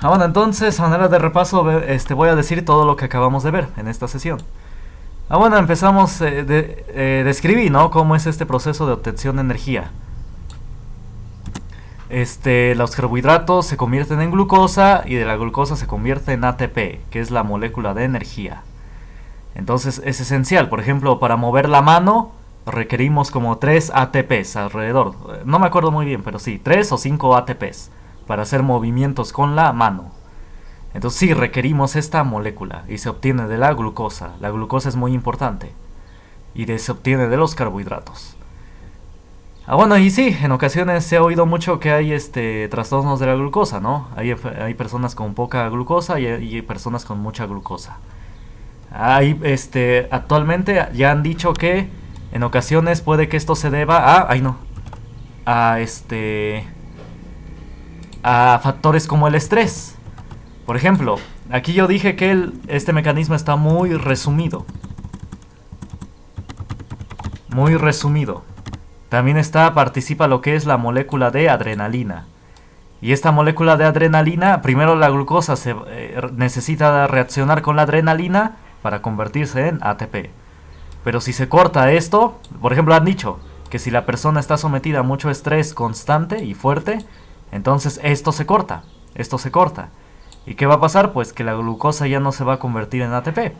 Bueno, entonces, a manera de repaso, voy a decir todo lo que acabamos de ver en esta sesión. Bueno, empezamos, describí, ¿no? Cómo es este proceso de obtención de energía. Los carbohidratos se convierten en glucosa y de la glucosa se convierte en ATP, que es la molécula de energía. Entonces es esencial, por ejemplo, para mover la mano requerimos como 3 ATPs alrededor. No me acuerdo muy bien, pero sí, 3 o 5 ATPs para hacer movimientos con la mano. Entonces sí, requerimos esta molécula y se obtiene de la glucosa. La glucosa es muy importante y se obtiene de los carbohidratos. Bueno, y sí, en ocasiones se ha oído mucho que hay trastornos de la glucosa, ¿no? Hay personas con poca glucosa y hay personas con mucha glucosa. Actualmente ya han dicho que en ocasiones puede que esto se deba a a factores como el estrés. Por ejemplo, aquí yo dije que este mecanismo está muy resumido. Muy resumido. También participa lo que es la molécula de adrenalina. Y esta molécula de adrenalina, primero la glucosa necesita reaccionar con la adrenalina para convertirse en ATP. Pero si se corta esto, por ejemplo han dicho que si la persona está sometida a mucho estrés constante y fuerte, entonces esto se corta. ¿Y qué va a pasar? Pues que la glucosa ya no se va a convertir en ATP.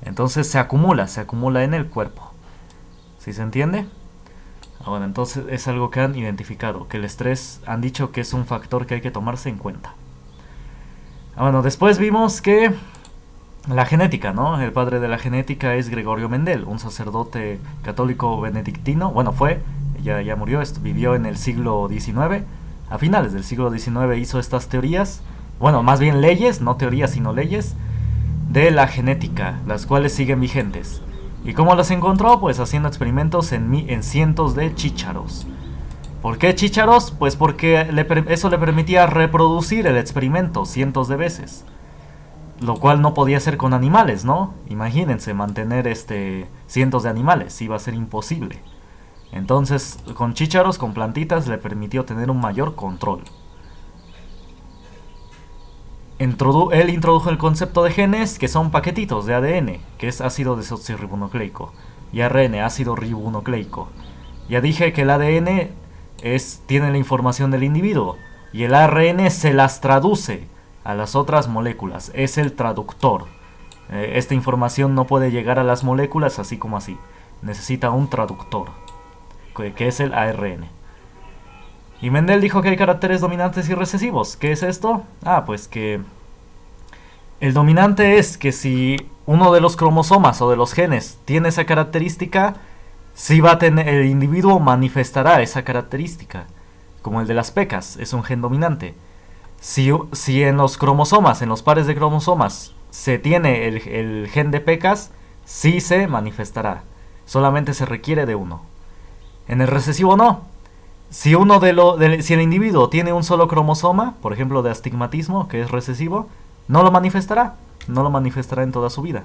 Entonces se acumula en el cuerpo. ¿Sí se entiende? Bueno, entonces es algo que han identificado, que el estrés han dicho que es un factor que hay que tomarse en cuenta. Bueno, después vimos que la genética, ¿no? El padre de la genética es Gregorio Mendel, un sacerdote católico benedictino. Bueno, ya murió, vivió en el siglo XIX. A finales del siglo XIX hizo estas teorías, bueno, más bien leyes, no teorías sino leyes, de la genética, las cuales siguen vigentes. ¿Y cómo las encontró? Pues haciendo experimentos en cientos de chícharos. ¿Por qué chícharos? Pues porque eso le permitía reproducir el experimento cientos de veces. Lo cual no podía hacer con animales, ¿no? Imagínense mantener cientos de animales, iba a ser imposible. Entonces, con chícharos, con plantitas, le permitió tener un mayor control. Él introdujo el concepto de genes, que son paquetitos de ADN, que es ácido desoxirribonucleico, y ARN, ácido ribonucleico. Ya dije que el ADN tiene la información del individuo, y el ARN se las traduce a las otras moléculas, es el traductor. Esta información no puede llegar a las moléculas así como así, necesita un traductor, que es el ARN. Y Mendel dijo que hay caracteres dominantes y recesivos. ¿Qué es esto? Pues que el dominante es que si uno de los cromosomas o de los genes tiene esa característica, sí va a tener, el individuo manifestará esa característica, como el de las pecas, es un gen dominante. Si en los cromosomas, en los pares de cromosomas, se tiene el gen de pecas, sí se manifestará. Solamente se requiere de uno. En el recesivo no. Si el individuo tiene un solo cromosoma, por ejemplo de astigmatismo, que es recesivo, no lo manifestará en toda su vida.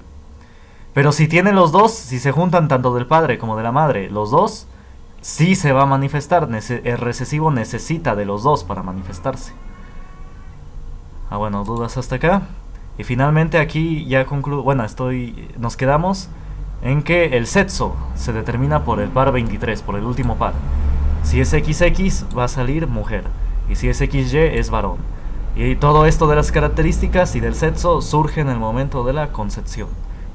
Pero si tiene los dos, si se juntan tanto del padre como de la madre, los dos, sí se va a manifestar. El recesivo necesita de los dos para manifestarse. Bueno, dudas hasta acá. Y finalmente aquí ya concluyo, nos quedamos en que el sexo se determina por el par 23, por el último par. Si es XX va a salir mujer, y si es XY es varón. Y todo esto de las características y del sexo surge en el momento de la concepción.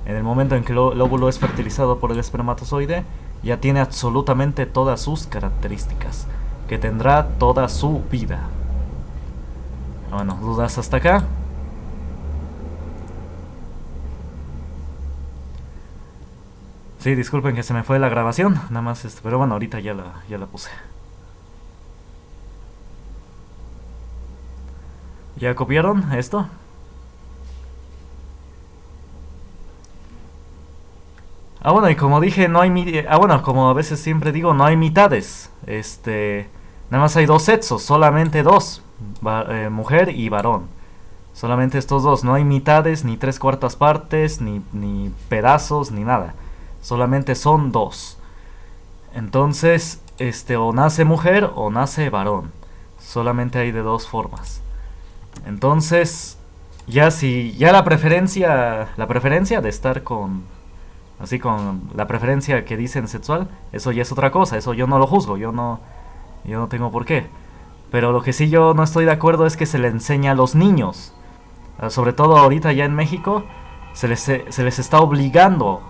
En el momento en que el óvulo es fertilizado por el espermatozoide, ya tiene absolutamente todas sus características, que tendrá toda su vida. Bueno, ¿dudas hasta acá? Sí, disculpen que se me fue la grabación, nada más pero bueno, ahorita ya la puse. ¿Ya copiaron esto? Bueno, y como dije, no hay como a veces siempre digo, no hay mitades. Nada más hay dos sexos, solamente dos, mujer y varón. Solamente estos dos, no hay mitades, ni tres cuartas partes, ni pedazos, ni nada. Solamente son dos. Entonces, o nace mujer o nace varón. Solamente hay de dos formas. Entonces, ya si ya la preferencia de estar con así con la preferencia que dicen sexual, eso ya es otra cosa, eso yo no lo juzgo, yo no tengo por qué. Pero lo que sí yo no estoy de acuerdo es que se le enseña a los niños, sobre todo ahorita ya en México, se les está obligando,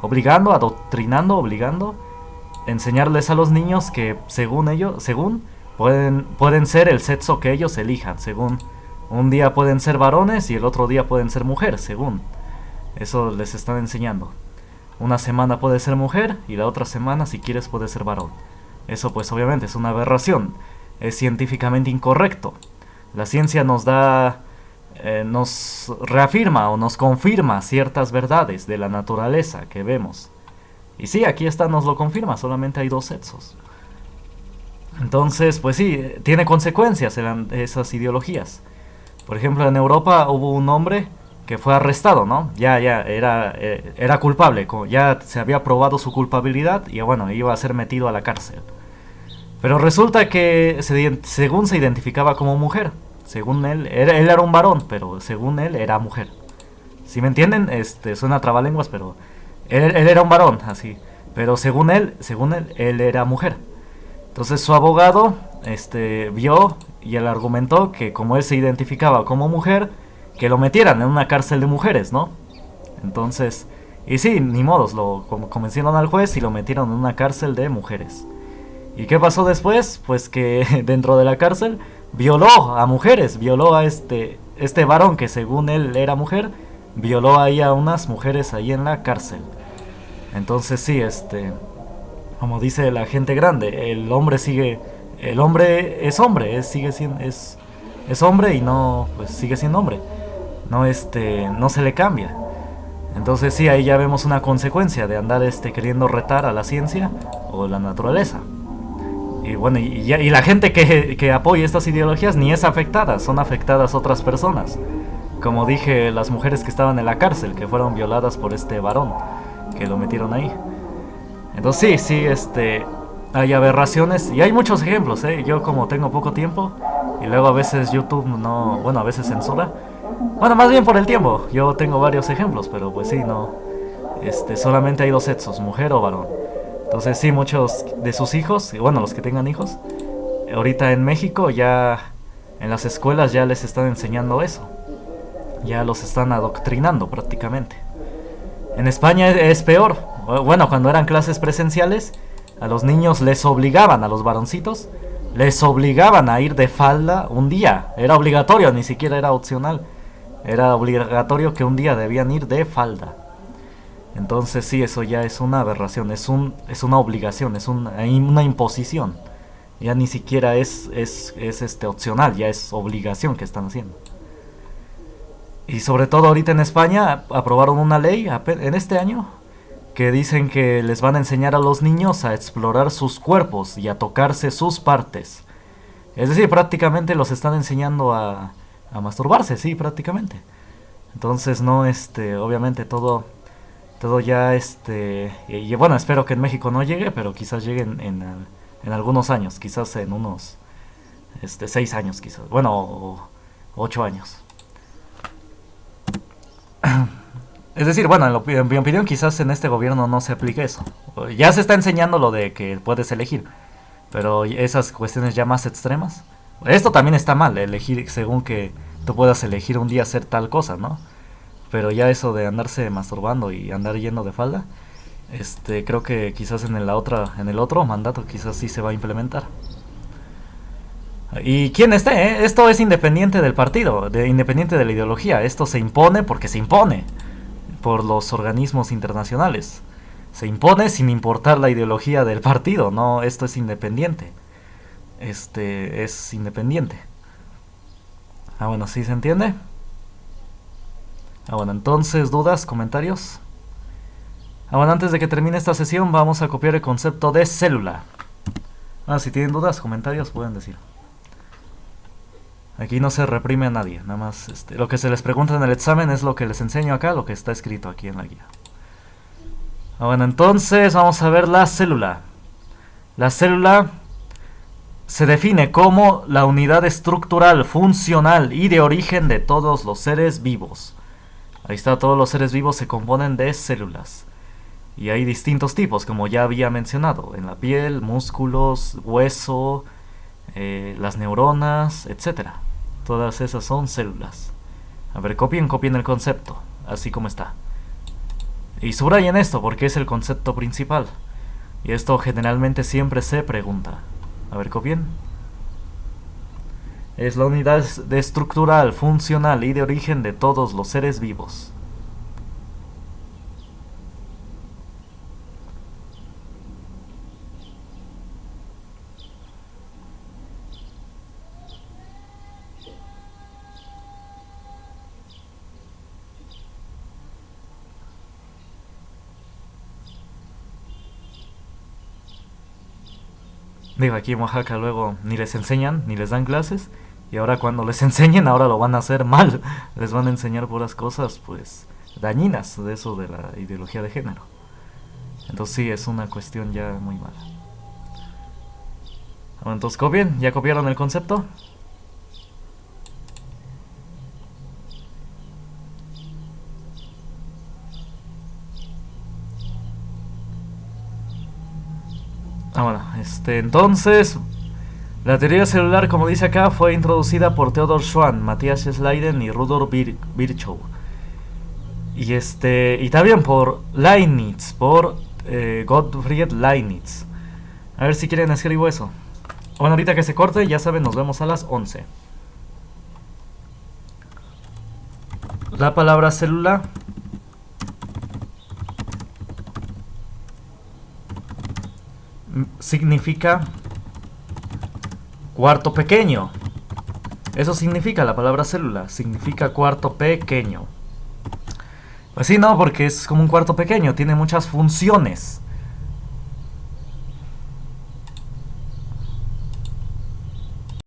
enseñarles a los niños que según pueden ser el sexo que ellos elijan, según un día pueden ser varones y el otro día pueden ser mujeres, según eso les están enseñando. Una semana puede ser mujer y la otra semana, si quieres, puede ser varón. Eso pues obviamente es una aberración, es científicamente incorrecto. La ciencia nos reafirma o nos confirma ciertas verdades de la naturaleza que vemos. Y sí, aquí está, nos lo confirma, solamente hay dos sexos. Entonces, pues sí, tiene consecuencias esas ideologías. Por ejemplo, en Europa hubo un hombre que fue arrestado, ¿no? Ya, era culpable, ya se había probado su culpabilidad y bueno, iba a ser metido a la cárcel. Pero resulta que según se identificaba como mujer, según él era un varón, pero según él era mujer. ¿Sí me entienden? Suena trabalenguas, pero él era un varón, así. Pero según él era mujer. Entonces su abogado, vio y él argumentó que como él se identificaba como mujer, que lo metieran en una cárcel de mujeres, ¿no? Entonces, y sí, ni modos, lo convencieron al juez y lo metieron en una cárcel de mujeres. ¿Y qué pasó después? Pues que dentro de la cárcel violó a mujeres, violó a este varón que según él era mujer, violó ahí a unas mujeres ahí en la cárcel. Entonces sí, como dice la gente grande, el hombre es hombre, es hombre y no, pues sigue siendo hombre, no no se le cambia. Entonces sí, ahí ya vemos una consecuencia de andar queriendo retar a la ciencia o la naturaleza. Y bueno, y la gente que apoya estas ideologías ni es afectada, son afectadas otras personas. Como dije, las mujeres que estaban en la cárcel, que fueron violadas por este varón, que lo metieron ahí. Entonces sí, hay aberraciones y hay muchos ejemplos, ¿eh? Yo como tengo poco tiempo y luego a veces YouTube no, bueno, a veces censura. Bueno, más bien por el tiempo, yo tengo varios ejemplos, pero pues sí, no, solamente hay dos sexos, mujer o varón. Entonces sí, muchos de sus hijos, y bueno, los que tengan hijos, ahorita en México ya en las escuelas ya les están enseñando eso. Ya los están adoctrinando prácticamente. En España es peor. Bueno, cuando eran clases presenciales, a los niños les obligaban, a los varoncitos, les obligaban a ir de falda un día. Era obligatorio, ni siquiera era opcional. Era obligatorio que un día debían ir de falda. Entonces sí, eso ya es una aberración, es una obligación, es una imposición. Ya ni siquiera es opcional, ya es obligación que están haciendo. Y sobre todo ahorita en España aprobaron una ley en este año que dicen que les van a enseñar a los niños a explorar sus cuerpos y a tocarse sus partes. Es decir, prácticamente los están enseñando a masturbarse, sí, prácticamente. Entonces no, obviamente todo ya, y bueno, espero que en México no llegue, pero quizás llegue en algunos años, quizás en unos 6 años, quizás, bueno, o 8 años. Es decir, bueno, en mi opinión quizás en este gobierno no se aplique eso. Ya se está enseñando lo de que puedes elegir, pero esas cuestiones ya más extremas. Esto también está mal, elegir según que tú puedas elegir un día hacer tal cosa, ¿no? Pero ya eso de andarse masturbando y andar yendo de falda, creo que quizás en el otro mandato quizás sí se va a implementar. Y quien esté, esto es independiente del partido, independiente de la ideología. Esto se impone porque se impone por los organismos internacionales. Se impone sin importar la ideología del partido, no, esto es independiente. Es independiente. Ah, bueno, ¿sí se entiende? Ah, bueno, entonces, ¿dudas, comentarios? Ah, bueno, antes de que termine esta sesión vamos a copiar el concepto de célula. Ah, si tienen dudas, comentarios, pueden decir. Aquí no se reprime a nadie, nada más lo que se les pregunta en el examen es lo que les enseño acá, lo que está escrito aquí en la guía. Ah, bueno, entonces vamos a ver la célula. La célula se define como la unidad estructural, funcional y de origen de todos los seres vivos. Ahí está, todos los seres vivos se componen de células. Y hay distintos tipos, como ya había mencionado, en la piel, músculos, hueso, las neuronas, etcétera. Todas esas son células. A ver, copien el concepto, así como está. Y subrayen esto porque es el concepto principal. Y esto generalmente siempre se pregunta. A ver, copien. Es la unidad de estructural, funcional y de origen de todos los seres vivos. Digo, aquí en Oaxaca luego ni les enseñan, ni les dan clases. Y ahora cuando les enseñen, ahora lo van a hacer mal. Les van a enseñar puras cosas, pues, dañinas de eso de la ideología de género. Entonces sí, es una cuestión ya muy mala. Bueno, entonces copien, ¿ya copiaron el concepto? Bueno, entonces, la teoría celular, como dice acá, fue introducida por Theodor Schwann, Matthias Schleiden y Rudolf Virchow. Y también por Leibniz, por Gottfried Leibniz. A ver si quieren escribo eso. Bueno, ahorita que se corte, ya saben, nos vemos a las 11. La palabra célula significa cuarto pequeño. Eso significa la palabra célula, significa cuarto pequeño. Pues sí, no, porque es como un cuarto pequeño, tiene muchas funciones.